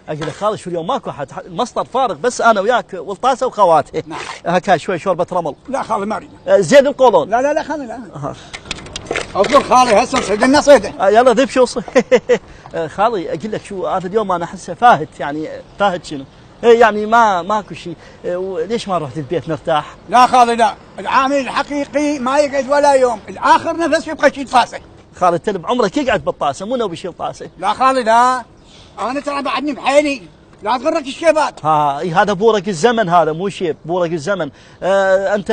اقول لك خالد شو اليوم ماكو احد، المصدر فارغ بس انا وياك والطاسه وخواته. نعم. هكا شوي شوربه رمل. لا خالي ما اريد. زين القولون. لا خالي لا. اصبر خالي هسه صيدنا صيده. يلا ذب شو خالي اقول لك شو هذا اليوم انا احسه فاهت، يعني فاهت شنو؟ يعني ماكو شيء. ليش ما رحت البيت مرتاح؟ لا خالي لا، العامل الحقيقي ما يقعد ولا يوم، الاخر نفس يبقى يشيل طاسه. خالد تلب عمرك يقعد بالطاسه مو ناوي يشيل طاسه. لا خالي لا، انا ترى بعدني بحيلي، لا تغرك الشيبات. هذا بورق الزمن، هذا مو شيب، بورق الزمن. انت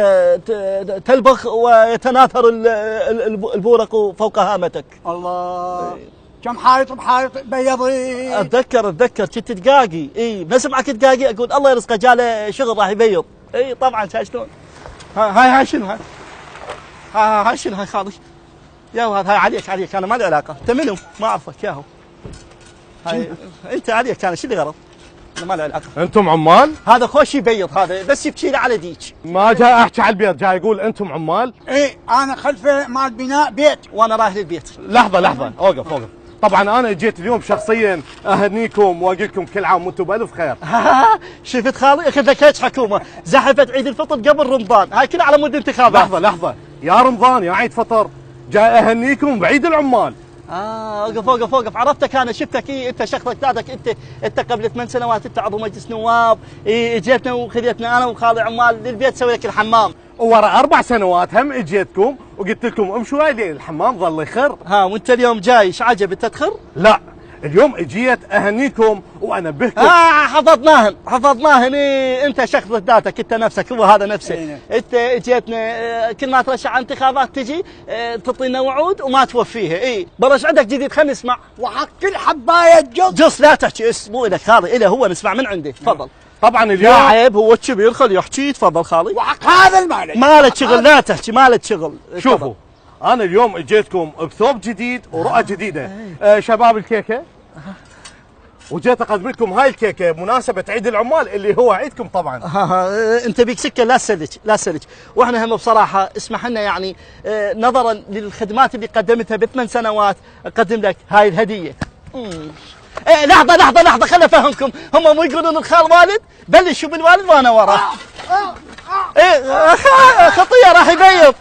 تلبخ ويتناثر البورق فوق هامتك. الله كم حايط بحايط بيضي. اتذكر كنت تدقاقي، بسمعك تدقاقي اقول الله يرزقه جاله شغل راح يبيض. طبعا شلون. هاي شنو هاي شنو هاي خالي؟ يا هاي عليك انا ما لي علاقه، انت منو؟ ما اعرفك ياهو. هاي انت عليك انا شو اللي غلط؟ انا ما لي علاقه. انتم عمال؟ هذا خوش يبيض، هذا بس يبكي له على ديك. ما جاي احكي على البيت، جاي يقول انتم عمال؟ انا خلفه مال بناء بيت وانا رايح للبيت. لحظه اوقف. طبعا انا جيت اليوم شخصيا اهنيكم واقول لكم كل عام وانتم بالف خير. شفت خالي اخذ لك هيك حكومه، زحفت عيد الفطر قبل رمضان، هاي كلها على مود انتخابات. لحظه يا رمضان يا عيد فطر، جاي اهنيكم بعيد العمال. اوقف عرفتك انا شفتك. انت شخصك ذاتك، انت قبل 8 سنوات انت عضو مجلس نواب، اجيتنا وخذيتنا انا وخالي عمال للبيت سوي لك الحمام. وورا 4 سنوات هم اجيتكم وقلت لكم امشوا لين الحمام ظل يخر. وانت اليوم جاي ايش عجب انت تخر؟ لا اليوم اجيت اهنيكم وانبهكم. حفظناهن. انت شخص ذاتك، انت نفسك هو هذا نفسه. انت اجيتنا كل ما ترشح على انتخابات تجي تعطينا وعود وما توفيها. برش عندك جديد خلينا نسمع. وحق كل حبايه جص لا تحكي مو لك هذا إله هو، نسمع من عنده. تفضل. طبعا اليوم يا عيب هو الكبير خليه يحكي. تفضل خالي. وحق هذا المال مالك شغل، لا تحكي مالك شغل. شوفوا انا اليوم اجيتكم بثوب جديد ورؤى جديده. شباب الكيكه وجيت اقدم لكم هاي الكيكه بمناسبه عيد العمال اللي هو عيدكم طبعا. انت بيك سكه لا سلك واحنا هم بصراحه اسمح لنا يعني نظرا للخدمات اللي قدمتها ب8 سنوات اقدم لك هاي الهديه. لحظه خليني افهمكم، هم مو يقولون الخال والد؟ بلشوا بالوالد وانا وراه. خطيه راح يبيض.